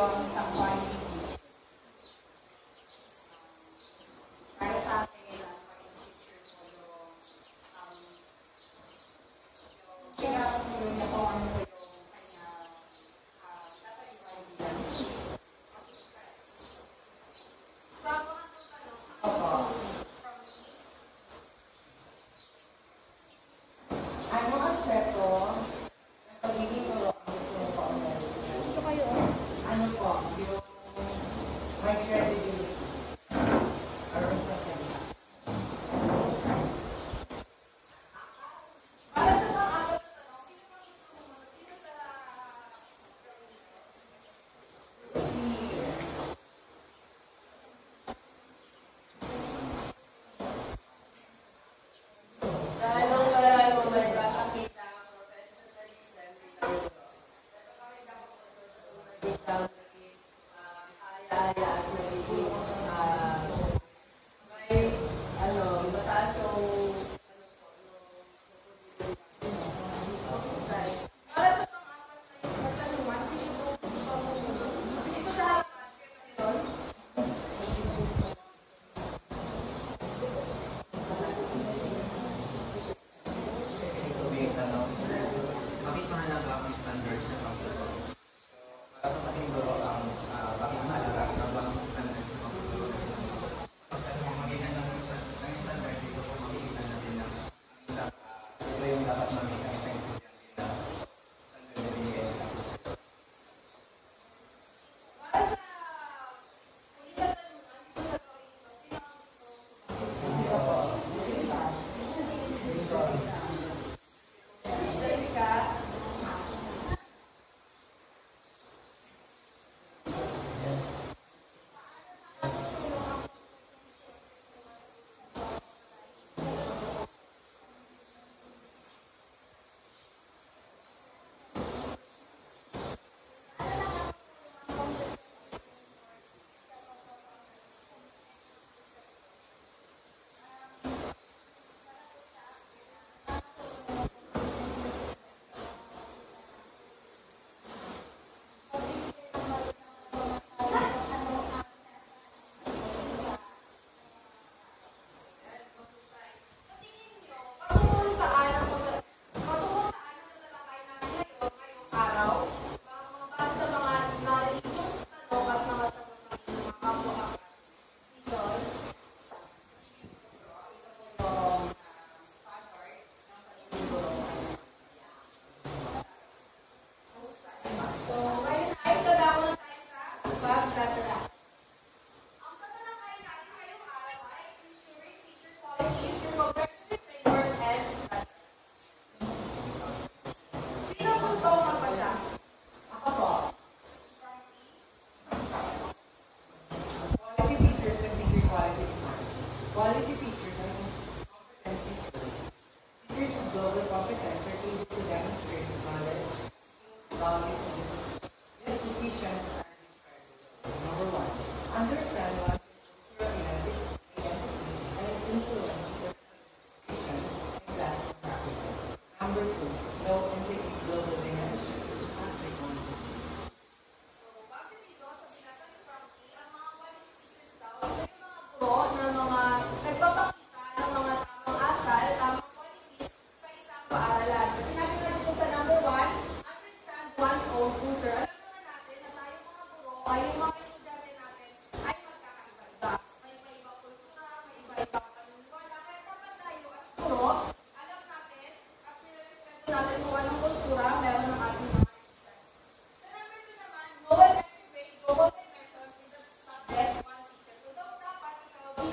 yung isang quality. Para sa akin,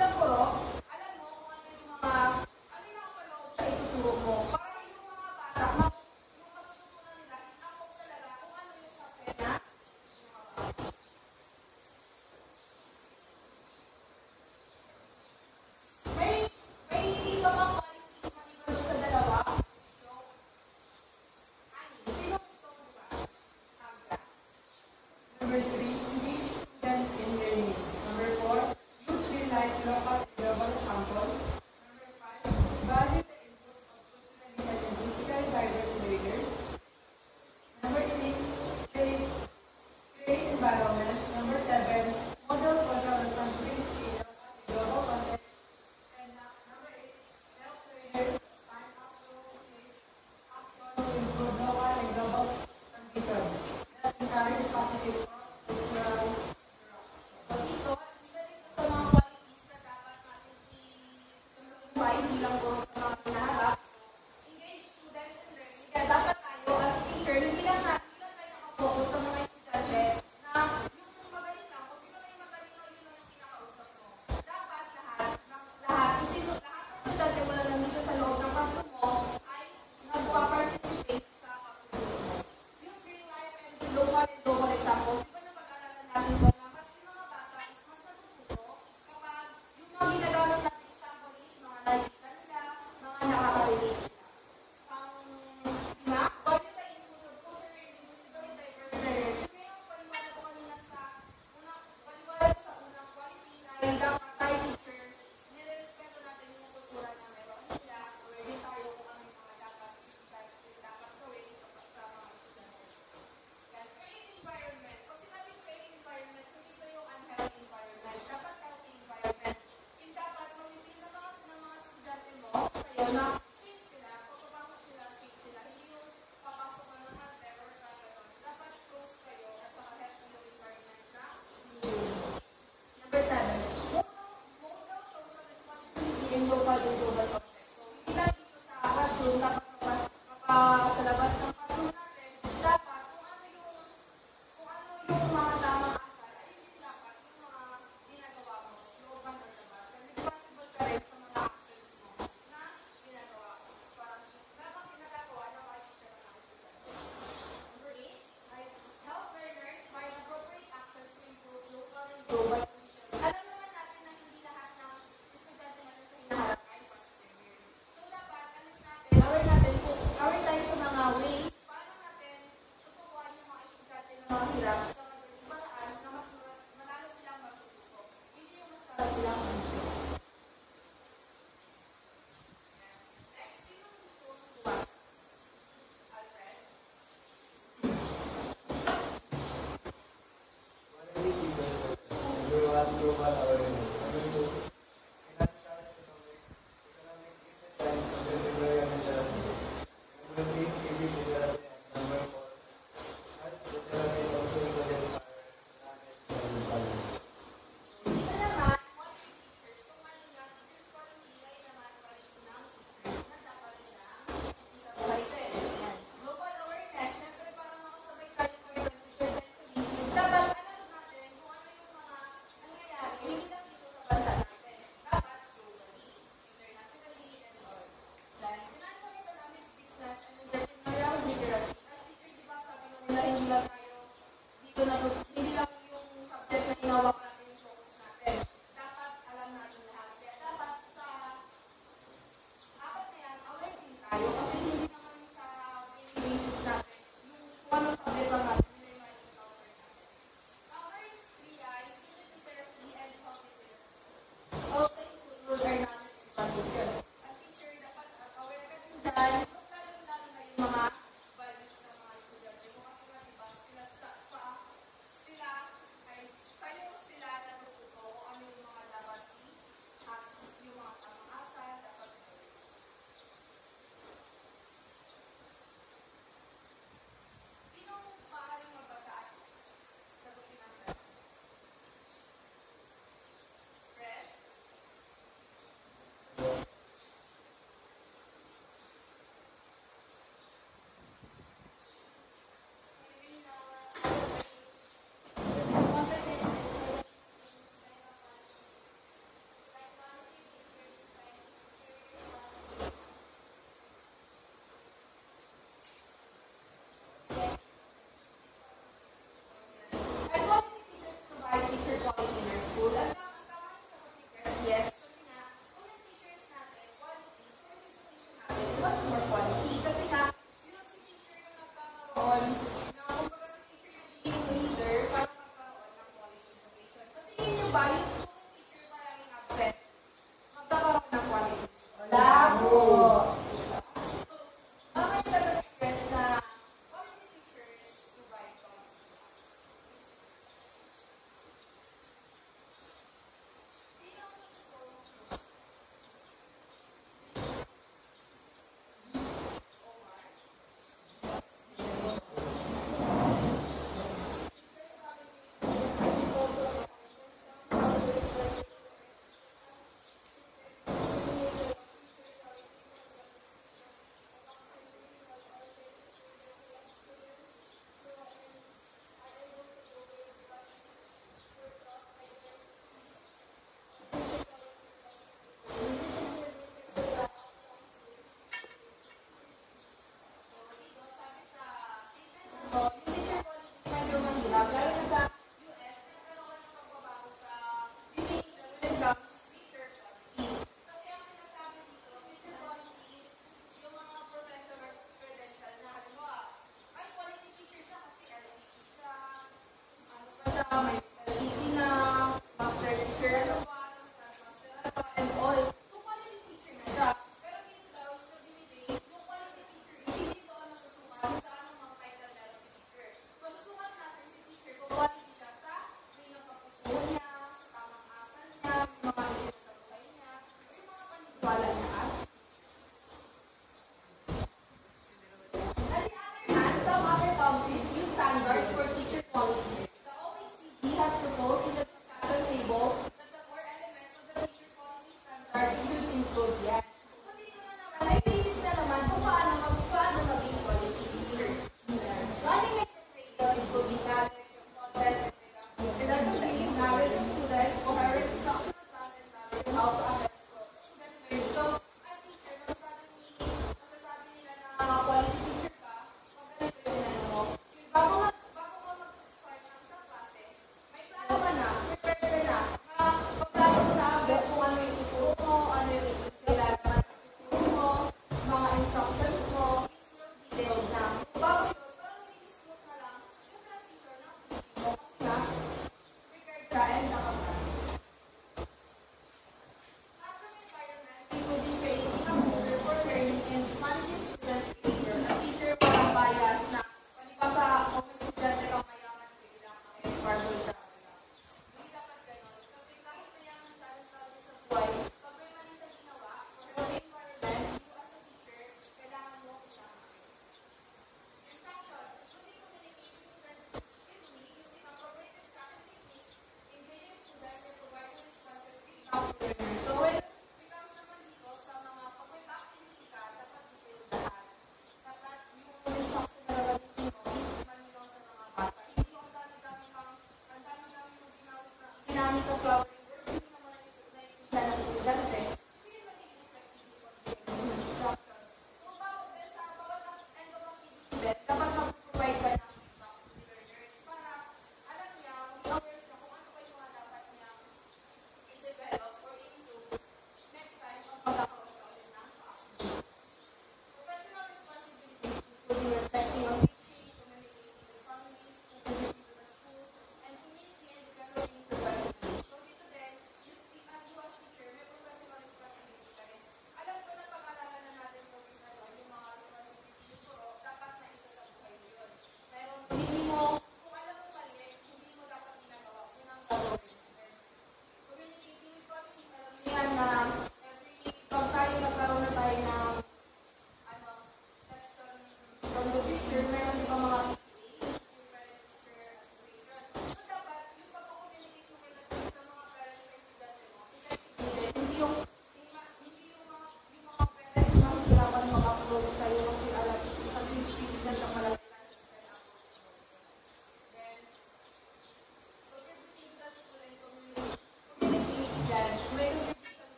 bilang guro, alam mo kung ano yung mga, ano yung nakapaloob sa ituturo mo. Para yung mga bata, yung matutunan nila, is ako talaga kung ano yung subject na may iba bang qualities na iba doon sa dalawa? So, sino gusto mo ba? Hamza. Number 3, engage students in learning. Number 4, use real-life local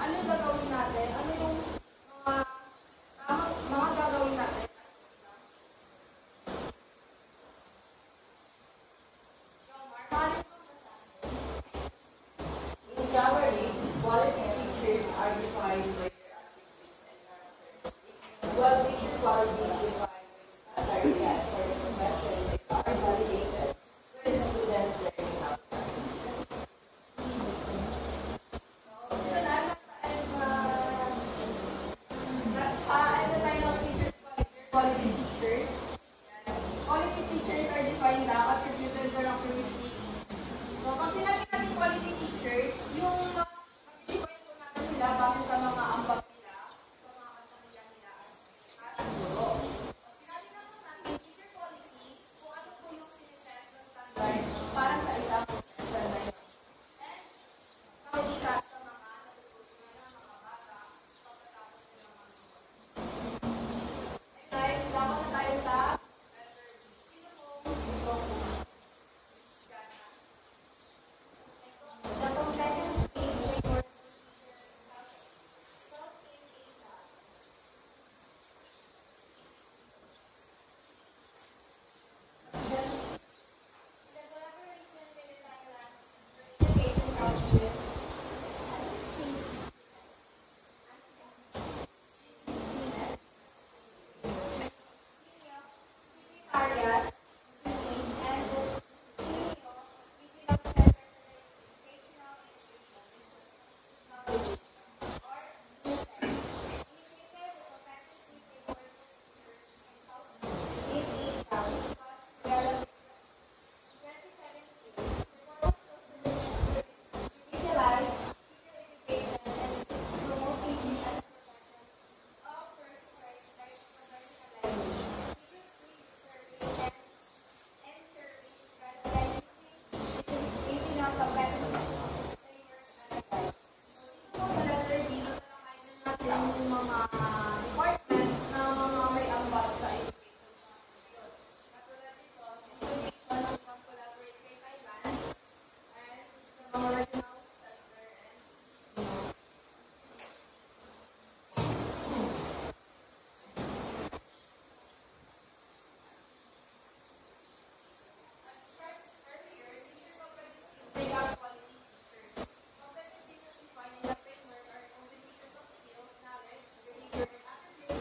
ano yung gagawin natin? Ano yung mga gagawin natin? In summary, quality teachers are defined by their activities and characteristics, while teacher quality is defined by standards set for the profession that are validated by the students' learning outcomes. Quality teachers. Quality teachers are defined na attributed characteristics. So, pag sinabi natin quality teachers, yung mag-define po natin sila base sa mga ambag nila, sa mga katangian nila as guro. Pag sinabi naman natin teacher quality, kung ano po yung siniset na standard para sa isang profession na yun. And, nakikita sa mga natutunan ng mga bata pagkatapos nilang mag-guro. Ngayon, dapat na tayo sa letter B. Sino po gusto ko? The competency for the collaboration with the Thailand education outfit. Secretariat, cities, and the CEO, Regional Center for Educational Technology, or DUTEC, initiated the competency framework for teachers in Southeast Asia, which was developed in 2017. The purpose was to revitalize teacher education and promote teaching as a profession of first priority professional language. Teachers please survey and service rather than using regional competency framework as a guide. So, sa letter B, tatalakayin natin yung mga departments na mga may ambag sa education. Katulad dito, inclusion ng pag-collaborate kay Thailand and sa mga regional center and as described earlier, teacher competencies make up quality teachers. Competencies as defined in the framework are combinations of skills, knowledge, behavior, and attributes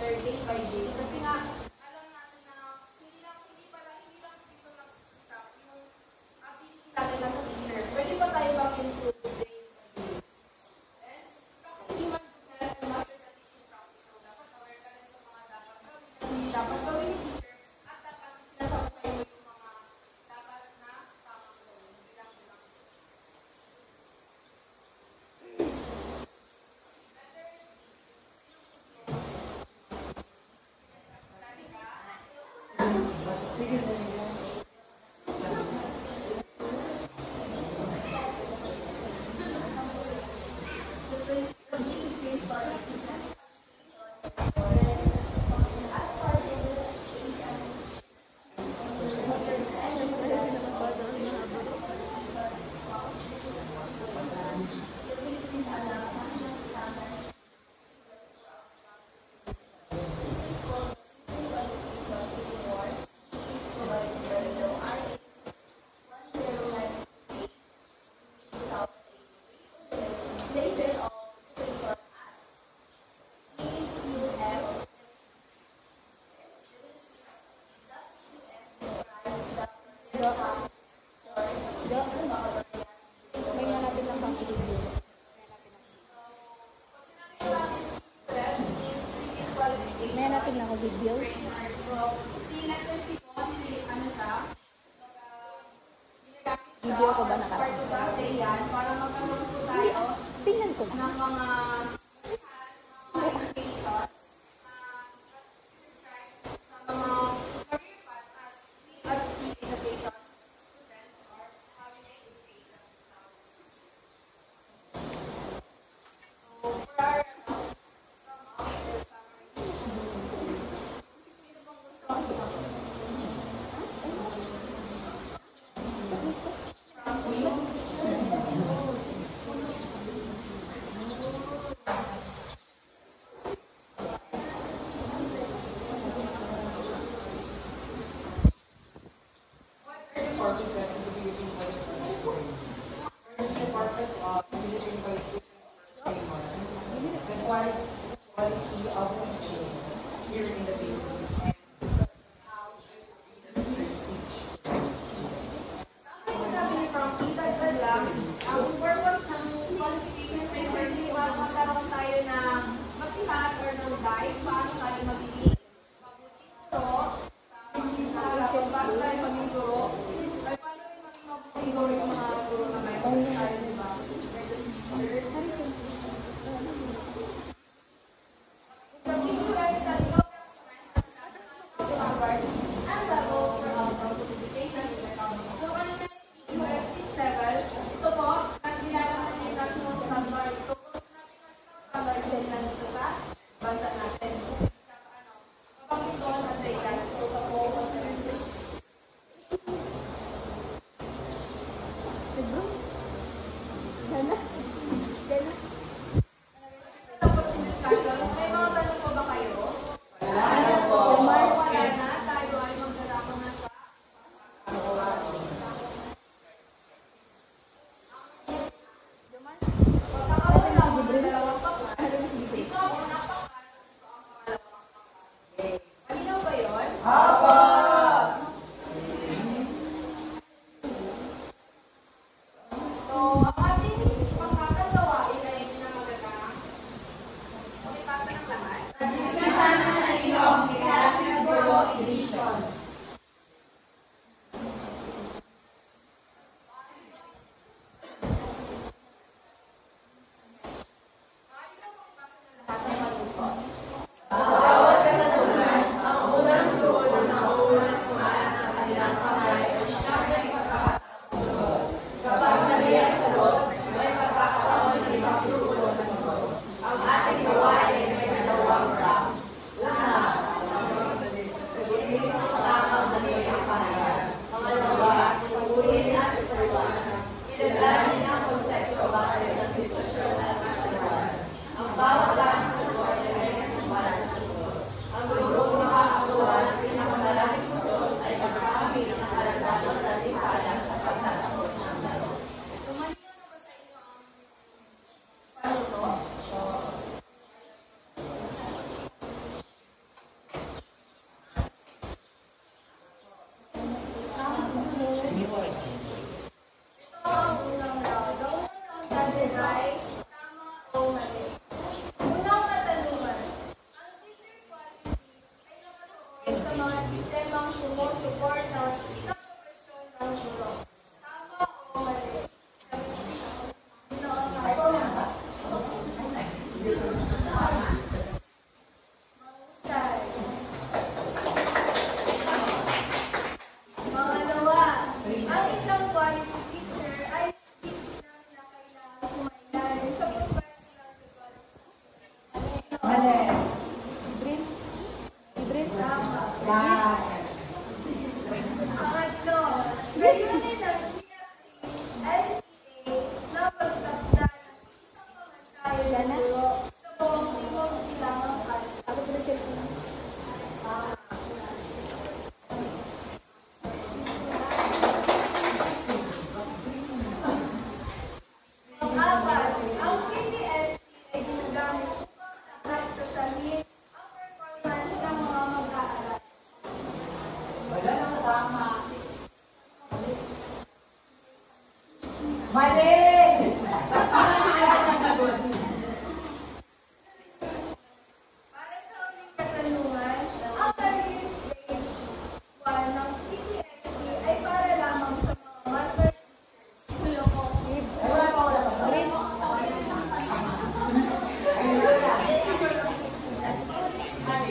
better day by day. Kasi nga, alam natin na hindi lang dito nag-stop yung ability natin as a teacher. Pwede pa tayo mag-improve day by day. And practice human goodness and master the teaching practice. So, dapat aware ka rin sa mga dapat gawin at hindi dapat gawin ni teacher at dapat sinasabuhay mo yung mga dapat na tamang gawin. Bilang. May hanapin lang ako video. So, si letter C ko, ano siya? Video ko ba naka? Part 2 kasi yan, para magkaroon po tayo Tingnan ko na. ng mga indication sa mga career path as we as education students or having education. So, for our purpose has to be written by the purpose of written by the quality of teaching here in the Philippines and how should the teachers teach. Kasi sinabi ni Frankie, dagdag lang, ang purpose ng qualification paper is para magkaroon tayo ng masihat or ng guide paano tayo magiging mabuting guro, bago tayo maging guro, ay paano rin maging mabuting guro yung mga guro na may tayo, di ba? From influence sa ikaw standards and levels for outcome certification in accounting. So, ano na yung UF6 level? Ito po, ang ginalaman niyo yung national standards. So, kung sinabi national standards, yan nandito sa bansa natin.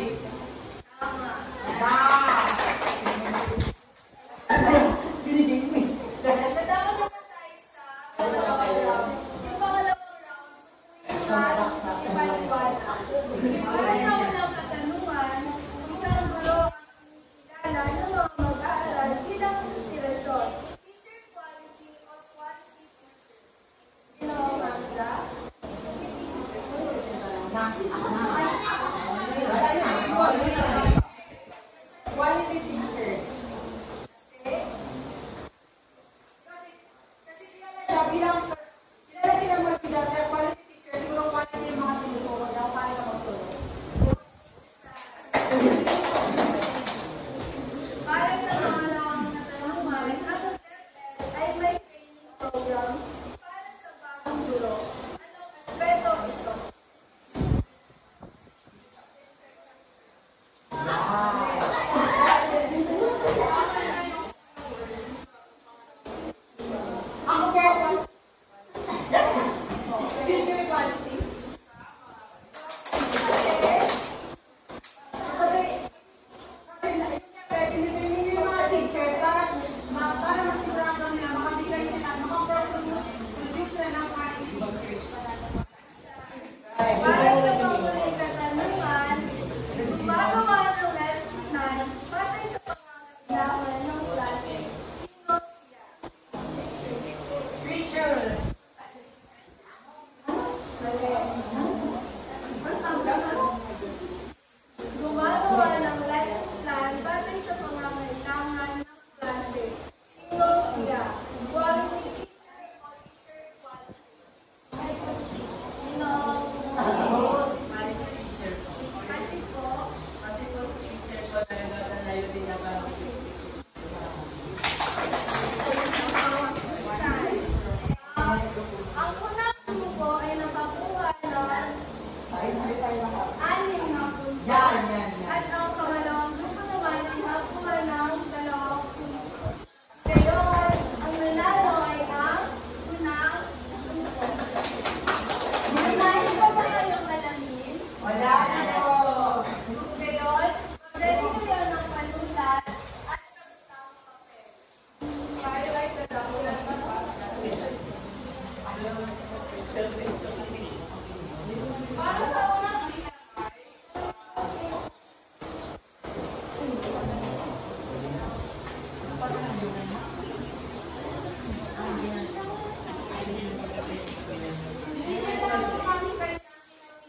Tama. Natapos naman tayo sa pangalawang round. Yung pangalawang round, yung iba-iba. Para sa unang katanungan, isang guro ang kilala ng mga mag-aaral bilang inspirasyon. Teacher quality or quality teacher. Pinawamangga. Quality teacher. Kasi kilala sila mga estudyante as quality teacher, siguro quality yung mga sinuturo daw para na magturo. Para sa pangalawang katanungan, ang DepEd ay may training programs para sa bagong guro. Anong aspeto ito? Ako po. Teacher quality. Kasi pinipili yung mga teacher para masigurado nila makabigay sila, makaproduce sila ng quality teachers. Para sa panghuling katanungan, gumagawa ng lesson plan batay sa pangangailangan ng klase. Sino siya? Teacher. Gumagawa ng lesson plan batay sa pangangailangan ng klase. Sino siya? Quality teacher o teacher quality? Sino? Kasi po, ang unang grupo ay nakakuha ng 6 na puntos. At ang pangalawang grupo naman ay nakakuha ng 2 puntos. Gayon, ang nanalo ay ang unang grupo. Nais pa ba kayong alamin? Wala na po. Gayon, mag-ready kayo ng panulat at sagutang papel. Highlight the document. Para sa unang pinakay, bibigyan namin kami kayo ng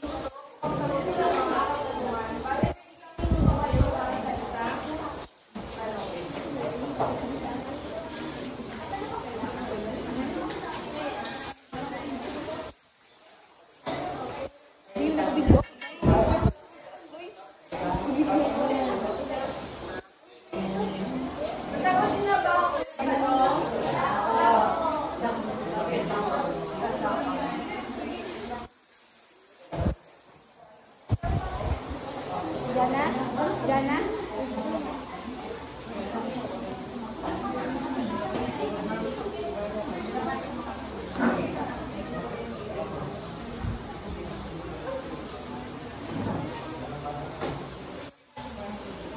minuto kung sagutin ang mga katanungan. Bale, isang minuto kayo para sa isang Sagutin na ba ang tanong? Gana? Gana?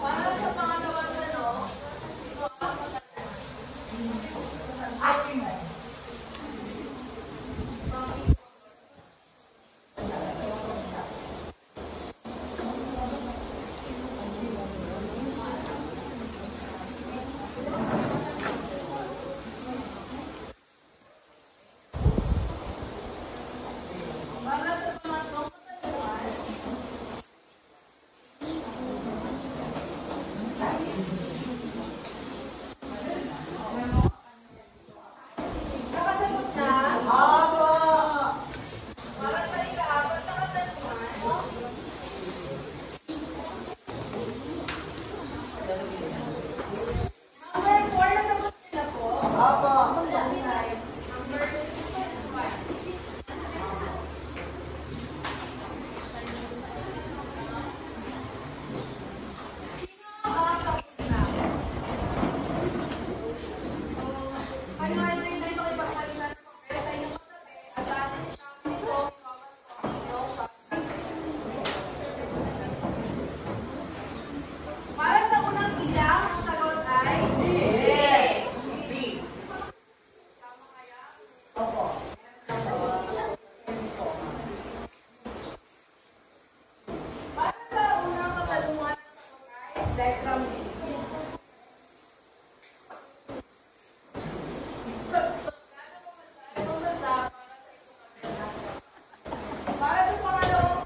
Para sa pangalawang tanong, ito ang magandang. Decram B. Para sa pangalawang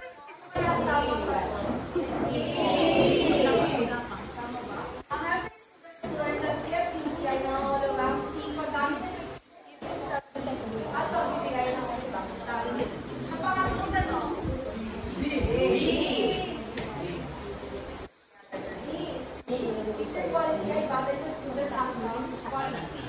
kaya tamang sagot. Tama ba? Ang helping students to learn the CFTC ay nangangululang C. Paggamit ng at pagbibigay ng ibang sabi. Sa pangatlong tanong, teacher quality ay batay sa student outcomes, qualifications,